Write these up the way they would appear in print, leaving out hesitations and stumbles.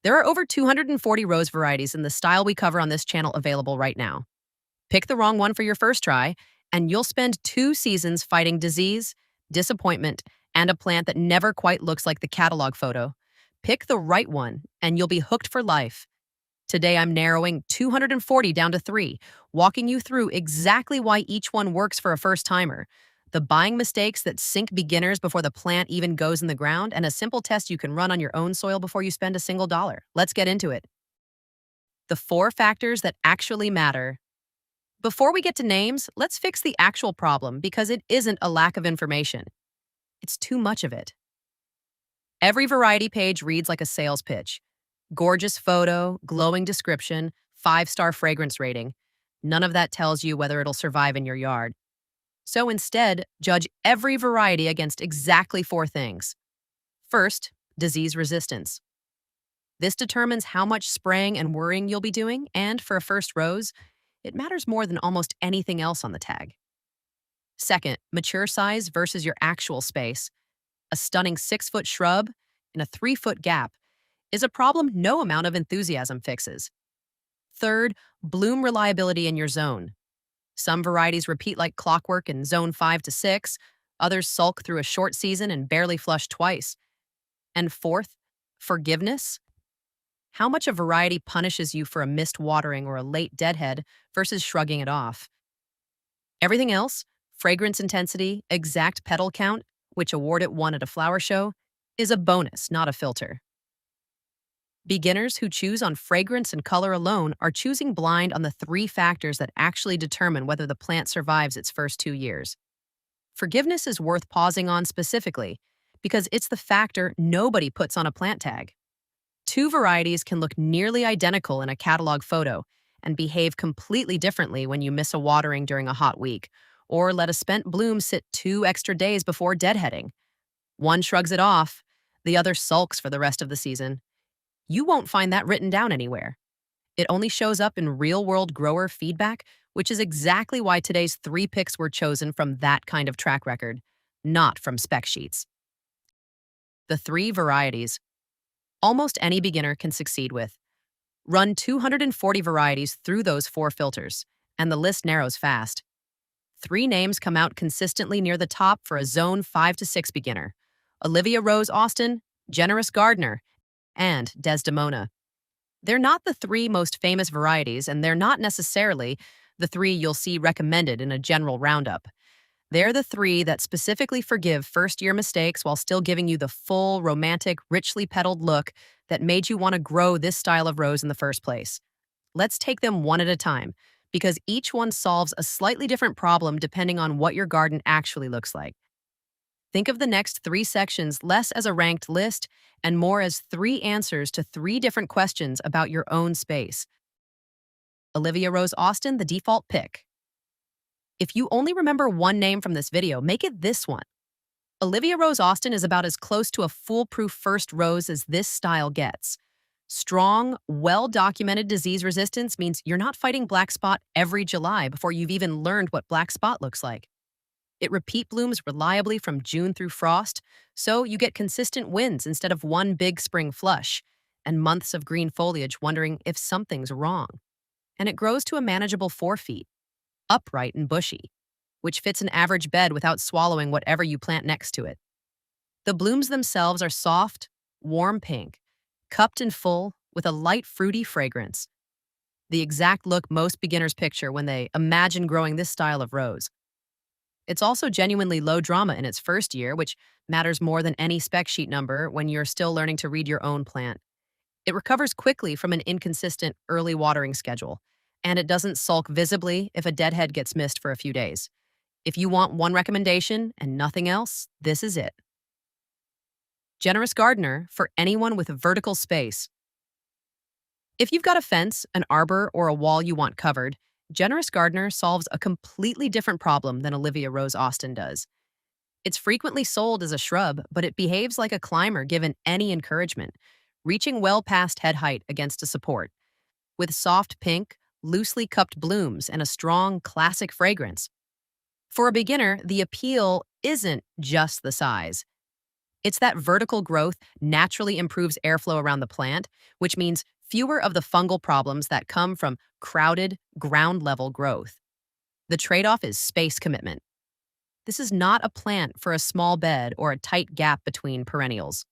There are over 240 rose varieties in the style we cover on this channel available right now. Pick the wrong one for your first try, and you'll spend 2 seasons fighting disease, disappointment, and a plant that never quite looks like the catalog photo. Pick the right one, and you'll be hooked for life. Today, I'm narrowing 240 down to 3, walking you through exactly why each one works for a first timer, the buying mistakes that sink beginners before the plant even goes in the ground, and a simple test you can run on your own soil before you spend a single dollar. Let's get into it. The 4 factors that actually matter. Before we get to names, let's fix the actual problem because it isn't a lack of information. It's too much of it. Every variety page reads like a sales pitch. Gorgeous photo, glowing description, 5-star fragrance rating. None of that tells you whether it'll survive in your yard. So instead, judge every variety against exactly 4 things. First, disease resistance. This determines how much spraying and worrying you'll be doing, and for a first rose, it matters more than almost anything else on the tag. Second, mature size versus your actual space. A stunning 6-foot shrub in a 3-foot gap is a problem no amount of enthusiasm fixes. Third, bloom reliability in your zone. Some varieties repeat like clockwork in zone 5 to 6, others sulk through a short season and barely flush twice. And fourth, forgiveness. How much a variety punishes you for a missed watering or a late deadhead versus shrugging it off. Everything else, fragrance intensity, exact petal count, which award it won at a flower show, is a bonus, not a filter. Beginners who choose on fragrance and color alone are choosing blind on the 3 factors that actually determine whether the plant survives its first 2 years. Forgiveness is worth pausing on specifically because it's the factor nobody puts on a plant tag. 2 varieties can look nearly identical in a catalog photo and behave completely differently when you miss a watering during a hot week, or let a spent bloom sit 2 extra days before deadheading. One shrugs it off, the other sulks for the rest of the season. You won't find that written down anywhere. It only shows up in real-world grower feedback, which is exactly why today's 3 picks were chosen from that kind of track record, not from spec sheets. The 3 varieties almost any beginner can succeed with. Run 240 varieties through those 4 filters, and the list narrows fast. 3 names come out consistently near the top for a zone 5 to 6 beginner: Olivia Rose Austin, Generous Gardener, and Desdemona. They're not the 3 most famous varieties, and they're not necessarily the 3 you'll see recommended in a general roundup. They're the 3 that specifically forgive first-year mistakes while still giving you the full, romantic, richly petaled look that made you want to grow this style of rose in the first place. Let's take them one at a time, because each one solves a slightly different problem depending on what your garden actually looks like. Think of the next 3 sections less as a ranked list and more as 3 answers to 3 different questions about your own space. Olivia Rose Austin, the default pick. If you only remember one name from this video, make it this one. Olivia Rose Austin is about as close to a foolproof first rose as this style gets. Strong, well-documented disease resistance means you're not fighting black spot every July before you've even learned what black spot looks like. It repeat blooms reliably from June through frost, so you get consistent wins instead of one big spring flush, and months of green foliage wondering if something's wrong. And it grows to a manageable 4 feet, upright and bushy, which fits an average bed without swallowing whatever you plant next to it. The blooms themselves are soft, warm pink, cupped and full, with a light fruity fragrance. The exact look most beginners picture when they imagine growing this style of rose. It's also genuinely low drama in its first year, which matters more than any spec sheet number when you're still learning to read your own plant. It recovers quickly from an inconsistent early watering schedule, and it doesn't sulk visibly if a deadhead gets missed for a few days. If you want one recommendation and nothing else, this is it. Generous Gardener for anyone with vertical space. If you've got a fence, an arbor, or a wall you want covered, Generous Gardener solves a completely different problem than Olivia Rose Austin does. It's frequently sold as a shrub, but it behaves like a climber given any encouragement, reaching well past head height against a support. With soft pink, loosely cupped blooms and a strong, classic fragrance. For a beginner, the appeal isn't just the size. It's that vertical growth naturally improves airflow around the plant, which means fewer of the fungal problems that come from crowded, ground level growth. The trade off is space commitment. This is not a plant for a small bed or a tight gap between perennials.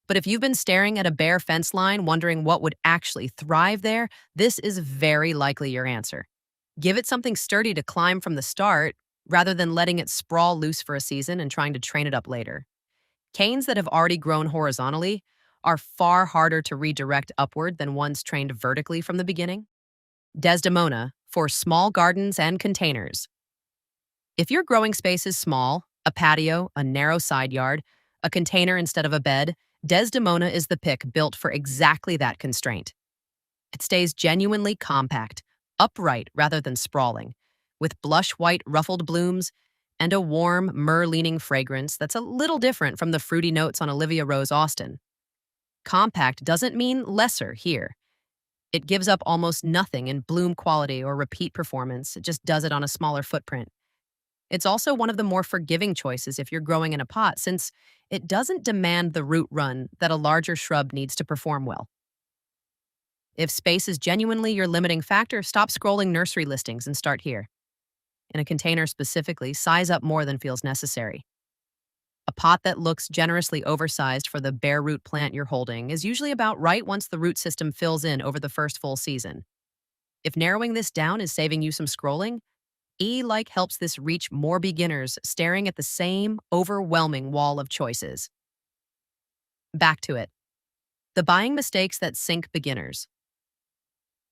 But if you've been staring at a bare fence line wondering what would actually thrive there, this is very likely your answer. Give it something sturdy to climb from the start rather than letting it sprawl loose for a season and trying to train it up later. Canes that have already grown horizontally are far harder to redirect upward than ones trained vertically from the beginning. Desdemona for small gardens and containers. If your growing space is small, a patio, a narrow side yard, a container instead of a bed, Desdemona is the pick built for exactly that constraint. It stays genuinely compact, upright rather than sprawling, with blush white ruffled blooms and a warm, myrrh-leaning fragrance that's a little different from the fruity notes on Olivia Rose Austin. Compact doesn't mean lesser here. It gives up almost nothing in bloom quality or repeat performance. It just does it on a smaller footprint. It's also one of the more forgiving choices if you're growing in a pot, since it doesn't demand the root run that a larger shrub needs to perform well. If space is genuinely your limiting factor, stop scrolling nursery listings and start here. In a container specifically, size up more than feels necessary. A pot that looks generously oversized for the bare root plant you're holding is usually about right once the root system fills in over the first full season. If narrowing this down is saving you some scrolling, E-like helps this reach more beginners staring at the same overwhelming wall of choices. Back to it. The buying mistakes that sink beginners.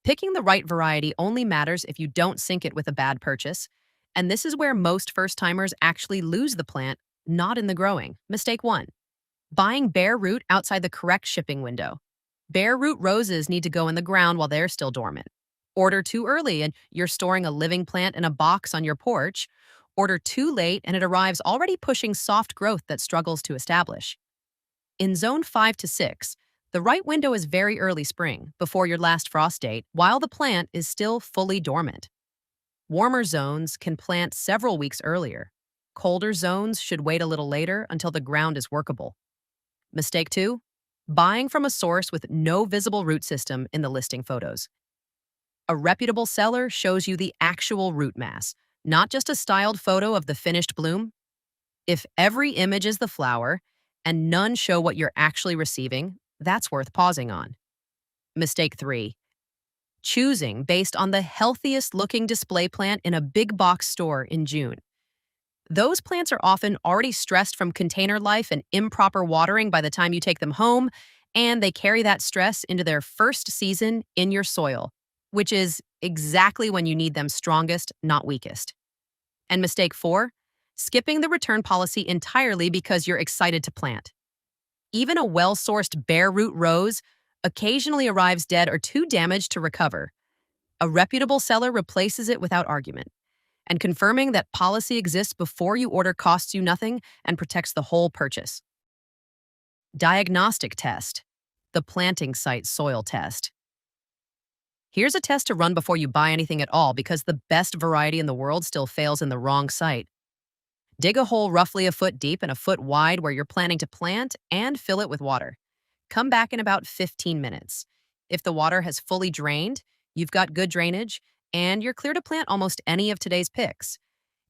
Picking the right variety only matters if you don't sink it with a bad purchase, and this is where most first-timers actually lose the plant, not in the growing. Mistake 1. Buying bare root outside the correct shipping window. Bare root roses need to go in the ground while they're still dormant. Order too early and you're storing a living plant in a box on your porch. Order too late and it arrives already pushing soft growth that struggles to establish. In zone 5 to 6, the right window is very early spring, before your last frost date, while the plant is still fully dormant. Warmer zones can plant several weeks earlier. Colder zones should wait a little later until the ground is workable. Mistake 2. Buying from a source with no visible root system in the listing photos. A reputable seller shows you the actual root mass, not just a styled photo of the finished bloom. If every image is the flower and none show what you're actually receiving, that's worth pausing on. Mistake 3. Choosing based on the healthiest looking display plant in a big box store in June. Those plants are often already stressed from container life and improper watering by the time you take them home, and they carry that stress into their first season in your soil, which is exactly when you need them strongest, not weakest. And mistake 4, skipping the return policy entirely because you're excited to plant. Even a well-sourced bare root rose occasionally arrives dead or too damaged to recover. A reputable seller replaces it without argument. And confirming that policy exists before you order costs you nothing and protects the whole purchase. Diagnostic test, the planting site soil test. Here's a test to run before you buy anything at all because the best variety in the world still fails in the wrong site. Dig a hole roughly a foot deep and a foot wide where you're planning to plant and fill it with water. Come back in about 15 minutes. If the water has fully drained, you've got good drainage, and you're clear to plant almost any of today's picks.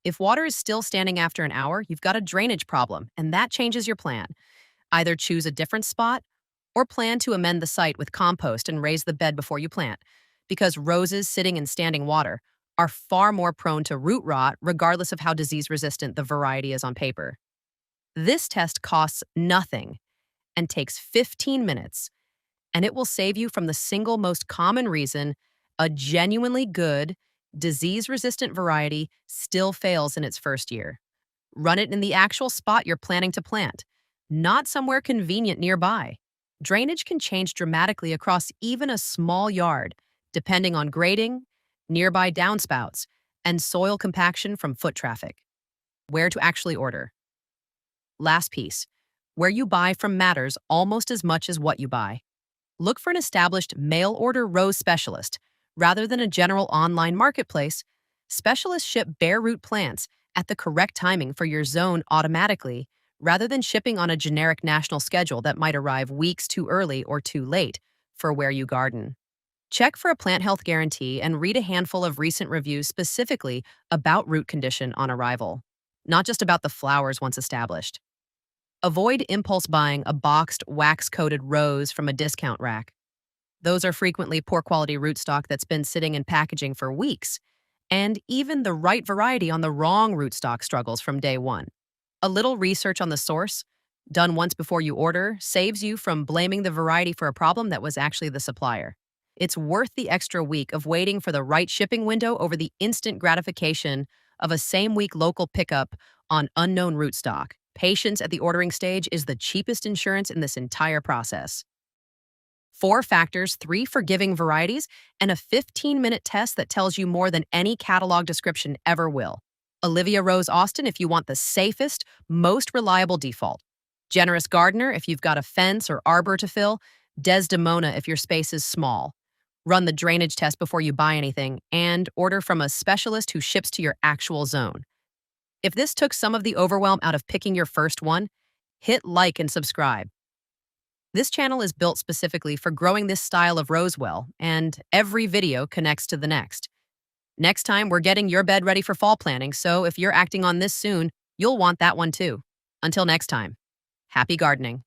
If water is still standing after an hour, you've got a drainage problem, and that changes your plan. Either choose a different spot or plan to amend the site with compost and raise the bed before you plant, because roses sitting in standing water are far more prone to root rot regardless of how disease-resistant the variety is on paper. This test costs nothing and takes 15 minutes, and it will save you from the single most common reason a genuinely good, disease-resistant variety still fails in its first year. Run it in the actual spot you're planning to plant, not somewhere convenient nearby. Drainage can change dramatically across even a small yard, depending on grading, nearby downspouts, and soil compaction from foot traffic. Where to actually order. Last piece. Where you buy from matters almost as much as what you buy. Look for an established mail-order rose specialist. Rather than a general online marketplace, specialists ship bare root plants at the correct timing for your zone automatically, rather than shipping on a generic national schedule that might arrive weeks too early or too late for where you garden. Check for a plant health guarantee and read a handful of recent reviews specifically about root condition on arrival, not just about the flowers once established. Avoid impulse buying a boxed, wax coated rose from a discount rack. Those are frequently poor quality rootstock that's been sitting in packaging for weeks, and even the right variety on the wrong rootstock struggles from day one. A little research on the source, done once before you order, saves you from blaming the variety for a problem that was actually the supplier. It's worth the extra week of waiting for the right shipping window over the instant gratification of a same-week local pickup on unknown rootstock. Patience at the ordering stage is the cheapest insurance in this entire process. 4 factors, 3 forgiving varieties, and a 15-minute test that tells you more than any catalog description ever will. Olivia Rose Austin if you want the safest, most reliable default. Generous gardener if you've got a fence or arbor to fill. Desdemona if your space is small. Run the drainage test before you buy anything, and order from a specialist who ships to your actual zone. If this took some of the overwhelm out of picking your first one, hit like and subscribe. This channel is built specifically for growing this style of rose well, and every video connects to the next. Next time, we're getting your bed ready for fall planting, so if you're acting on this soon, you'll want that one too. Until next time, happy gardening.